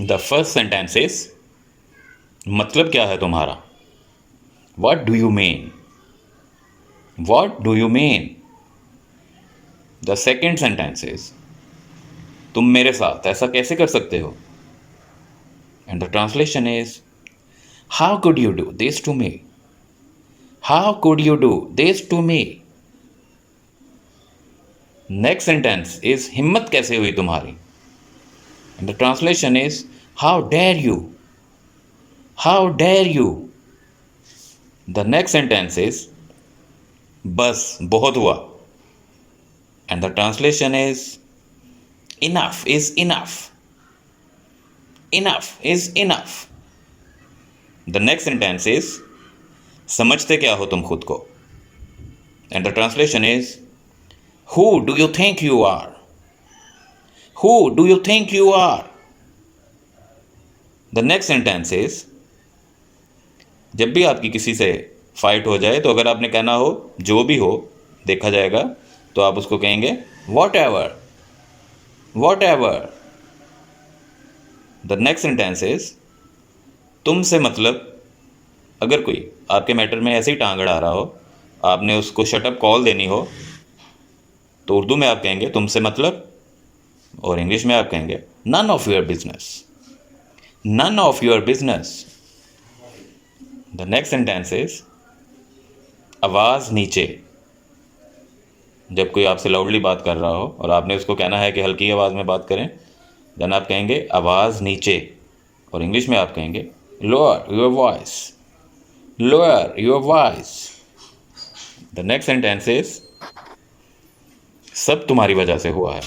The first sentence is मतलब क्या है तुम्हारा. What do you mean. What do you mean. The second sentence is तुम मेरे साथ ऐसा कैसे कर सकते हो. And the translation is how could you do this to me. How could you do this to me. Next sentence is हिम्मत कैसे हुई तुम्हारी. And the translation is how dare you. How dare you. The next sentence is बस बहुत हुआ. And the translation is enough is enough. Enough is enough. The next sentence is समझते क्या हो तुम खुद को. And the translation is who do you think you are. Who do you think you are. The next sentence is जब भी आपकी किसी से फाइट हो जाए तो अगर आपने कहना हो जो भी हो देखा जाएगा तो आप उसको कहेंगे what ever. What ever. The next sentence is तुमसे मतलब अगर कोई आपके मैटर में ऐसे ही टांग अड़ा रहा हो, आपने उसको शटअप कॉल देनी हो, तो उर्दू में आप कहेंगे तुमसे मतलब, और इंग्लिश में आप कहेंगे none of your business. None of your business. The next sentence is आवाज़ नीचे. जब कोई आपसे लाउडली बात कर रहा हो और आपने उसको कहना है कि हल्की आवाज़ में बात करें, देन आप कहेंगे आवाज़ नीचे, और इंग्लिश में आप कहेंगे lower your voice. Lower your voice. The next sentence is सब तुम्हारी वजह से हुआ है.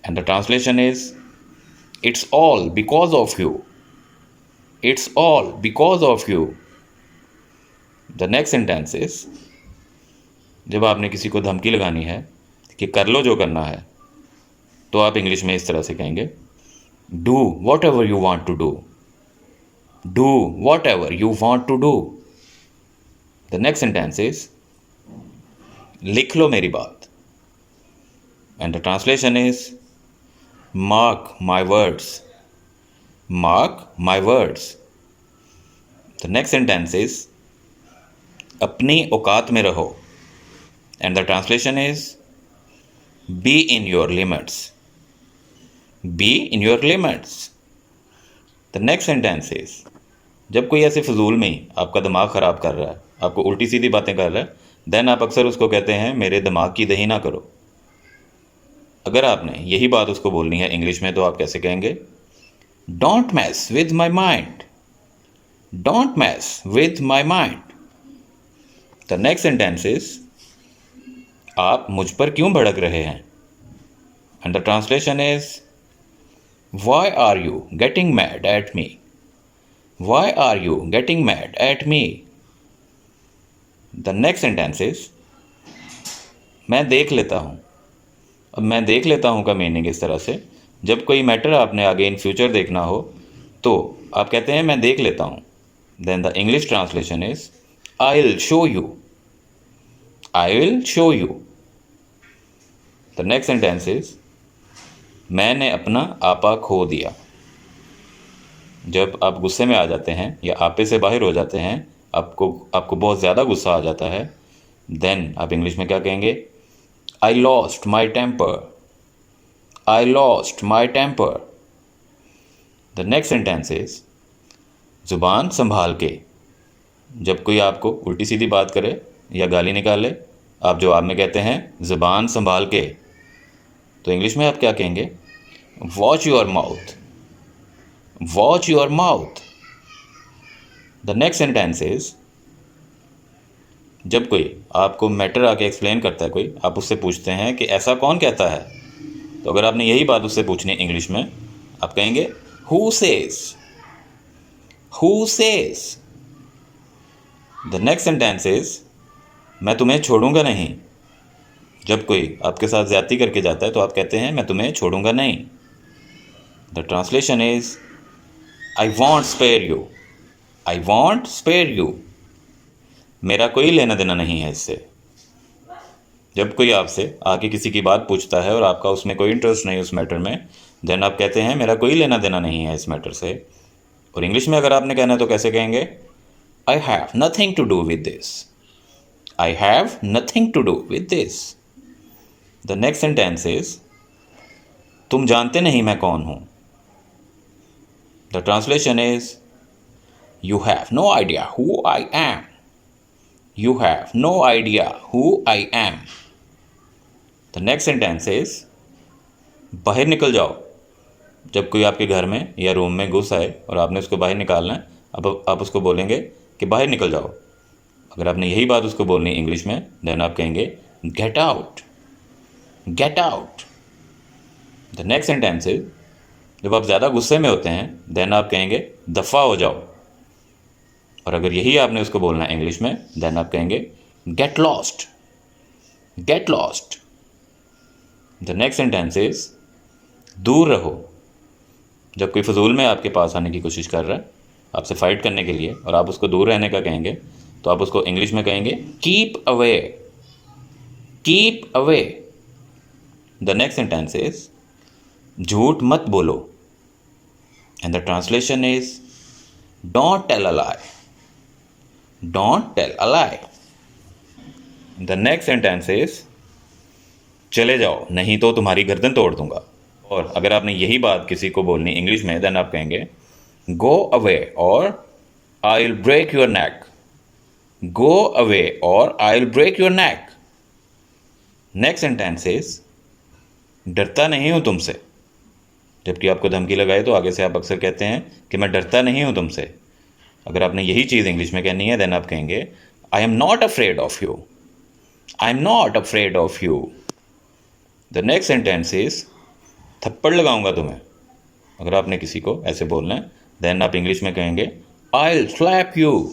And the translation is it's all because of you. It's all because of you. The next sentence is जब आपने किसी को धमकी लगानी है कि कर लो जो करना है, तो आप इंग्लिश में इस तरह से कहेंगे do whatever you want to do. Do whatever you want to do. The next sentence is लिख लो मेरी बात. And the translation is mark my words. Mark my words. The next sentence is अपनी औकात में रहो. And the translation is be in your limits. Be in your limits. The next sentence is जब कोई ऐसे फजूल में आपका दिमाग ख़राब कर रहा है, आपको उल्टी सीधी बातें कर रहा है, देन आप अक्सर उसको कहते हैं मेरे दिमाग की दही ना करो. अगर आपने यही बात उसको बोलनी है इंग्लिश में तो आप कैसे कहेंगे don't mess with my mind. Don't mess with my mind. The next sentence is आप मुझ पर क्यों भड़क रहे हैं. And the translation is why are you getting mad at me. Why are you getting mad at me. The next sentence is मैं देख लेता हूँ. अब मैं देख लेता हूँ का मीनिंग इस तरह से जब कोई मैटर आपने आगे इन फ्यूचर देखना हो तो आप कहते हैं मैं देख लेता हूँ. Then the English translation is I will show you. I will show you. The next sentence is मैंने अपना आपा खो दिया. जब आप गुस्से में आ जाते हैं या आपे से बाहर हो जाते हैं, आपको बहुत ज़्यादा गुस्सा आ जाता है, देन आप इंग्लिश में क्या कहेंगे I lost my temper. I lost my temper. The next sentence is ज़ुबान संभाल के. जब कोई आपको उल्टी सीधी बात करे या गाली निकाले, आप जवाब में कहते हैं ज़ुबान संभाल के, तो इंग्लिश में आप क्या कहेंगे watch your mouth. Watch your mouth. The next sentence is जब कोई आपको मैटर आके एक्सप्लेन करता है, कोई आप उससे पूछते हैं कि ऐसा कौन कहता है, तो अगर आपने यही बात उससे पूछनी है इंग्लिश में, आप कहेंगे who says. Who says. The next sentence is मैं तुम्हें छोड़ूंगा नहीं. जब कोई आपके साथ ज्यादती करके जाता है तो आप कहते हैं मैं तुम्हें छोड़ूंगा नहीं. The translation is I won't spare you. I won't spare you. मेरा कोई लेना देना नहीं है इससे. जब कोई आपसे आके किसी की बात पूछता है और आपका उसमें कोई इंटरेस्ट नहीं उस मैटर में, देन आप कहते हैं मेरा कोई लेना देना नहीं है इस मैटर से। और इंग्लिश में अगर आपने कहना है तो कैसे कहेंगे? I have nothing to do with this. I have nothing to do with this. The next sentence is तुम जानते नहीं मैं कौन हूं। The translation is you have no idea who I am. You have no idea who I am. The next sentence is बाहर निकल जाओ। जब कोई आपके घर में या रूम में घुस आए और आपने उसको बाहर निकालना है, अब आप उसको बोलेंगे कि बाहर निकल जाओ। अगर आपने यही बात उसको बोलनी इंग्लिश में, देन आप कहेंगे get out. Get out. The next sentence is जब आप ज़्यादा गुस्से में होते हैं, देन आप कहेंगे दफ़ा हो जाओ। और अगर यही आपने उसको बोलना है इंग्लिश में, देन आप कहेंगे get lost. Get lost. The next sentence is दूर रहो। जब कोई फजूल में आपके पास आने की कोशिश कर रहा है आपसे फाइट करने के लिए और आप उसको दूर रहने का कहेंगे, तो आप उसको इंग्लिश में कहेंगे keep away. Keep away. The next sentence is झूठ मत बोलो। And the translation is don't tell a lie. Don't tell a lie. The next sentence is चले जाओ नहीं तो तुम्हारी गर्दन तोड़ दूंगा। और अगर आपने यही बात किसी को बोलनी इंग्लिश में, देन आप कहेंगे गो अवे और I will break your neck. Go away और I will break your neck. Next sentence is डरता नहीं हूं तुमसे। जबकि आपको धमकी लगाए तो आगे से आप अक्सर कहते हैं कि मैं डरता नहीं हूं तुमसे। अगर आपने यही चीज़ इंग्लिश में कहनी है, देन आप कहेंगे I am not afraid of you. I am not afraid of you. The next sentence is थप्पड़ लगाऊंगा तुम्हें। अगर आपने किसी को ऐसे बोलना है, देन आप इंग्लिश में कहेंगे I will slap you.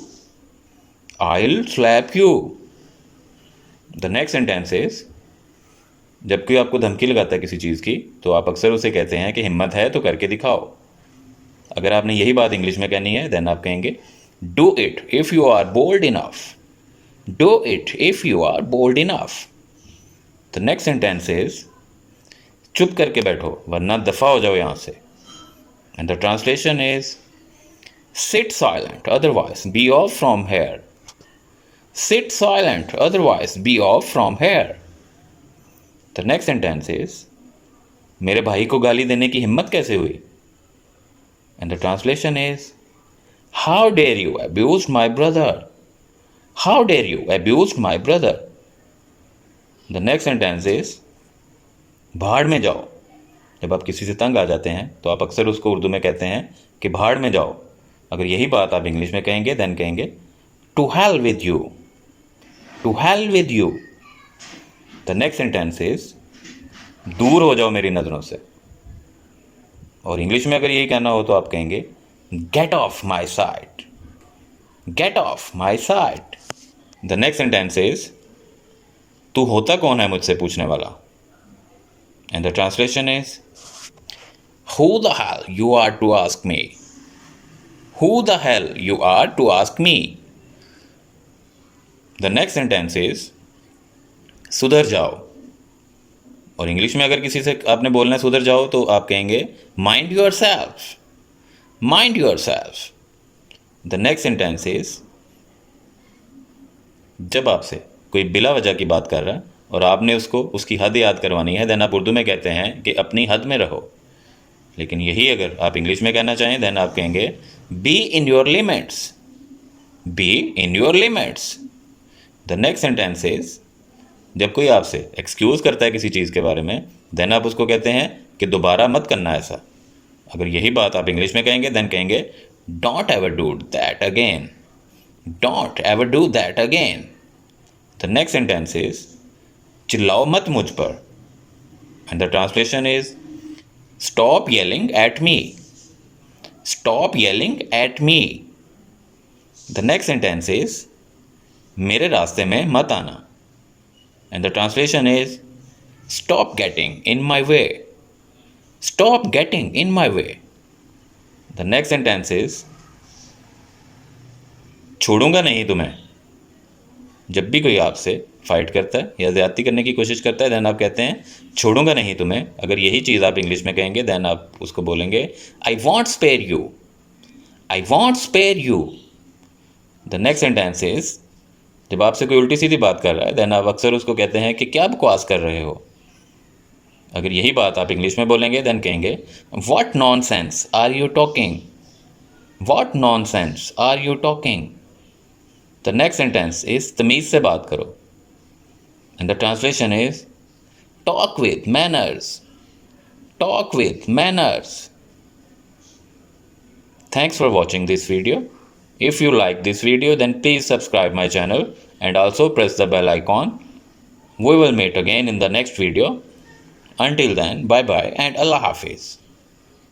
I will slap you. The next sentence is जब कोई आपको धमकी लगाता है किसी चीज़ की, तो आप अक्सर उसे कहते हैं कि हिम्मत है तो करके दिखाओ। अगर आपने यही बात इंग्लिश में कहनी है, देन आप कहेंगे do it if you are bold enough. Do it if you are bold enough. The next sentence is चुप करके बैठो वरना दफ़ा हो जाओ यहाँ से। And the translation is sit silent otherwise be off from here. Sit silent otherwise be off from here. The next sentence is मेरे भाई को गाली देने की हिम्मत कैसे हुई? And the translation is how dare you abuse my brother. How dare you abuse my brother. The next sentence is भाड़ में जाओ। जब आप किसी से तंग आ जाते हैं तो आप अक्सर उसको उर्दू में कहते हैं कि भाड़ में जाओ। अगर यही बात आप इंग्लिश में कहेंगे, देन कहेंगे to hell with you. To hell with you. The next sentence is दूर हो जाओ मेरी नज़रों से। और इंग्लिश में अगर यही कहना हो तो आप कहेंगे get off my sight. Get off my sight. The next sentence is तू होता कौन है मुझसे पूछने वाला? And the translation is who the hell you are to ask me? Who the hell you are to ask me? The next sentence is सुधर जाओ। और इंग्लिश में अगर किसी से आपने बोलना है सुधर जाओ, तो आप कहेंगे mind your self. Mind your self. The next sentence is जब आपसे कोई बिला वजह की बात कर रहा है और आपने उसको उसकी हद याद करवानी है, देन आप उर्दू में कहते हैं कि अपनी हद में रहो। लेकिन यही अगर आप इंग्लिश में कहना चाहें, देन आप कहेंगे B in your limits. Be in your limits. The next sentence is जब कोई आपसे एक्सक्यूज़ करता है किसी चीज़ के बारे में, देन आप उसको कहते हैं कि दोबारा मत करना ऐसा। अगर यही बात आप इंग्लिश में कहेंगे, देन कहेंगे don't ever do that again. Don't ever do that again. The next sentence is चिल्लाओ मत मुझ पर। And the translation is stop yelling at me. Stop yelling at me. The next sentence is मेरे रास्ते में मत आना। And the translation is stop getting in my way. Stop getting in my way. The next sentence is छोड़ूंगा नहीं तुम्हें। जब भी कोई आपसे फाइट करता है या ज़्यादती करने की कोशिश करता है, देन आप कहते हैं छोड़ूंगा नहीं तुम्हें। अगर यही चीज़ आप इंग्लिश में कहेंगे देन आप उसको बोलेंगे I won't spare you, I won't spare you. The next sentence is, जब आपसे कोई उल्टी सीधी बात कर रहा है देन आप अक्सर उसको कहते हैं कि क्या बकवास कर रहे हो। अगर यही बात आप इंग्लिश में बोलेंगे देन कहेंगे what nonsense are you talking, what nonsense are you talking. The next sentence is तमीज से बात करो, and the translation is talk with manners, talk with manners. Thanks for watching this video. If you like this video then please subscribe my channel and also press the bell icon. We will meet again in the next video. Until then, bye bye and Allah Hafiz.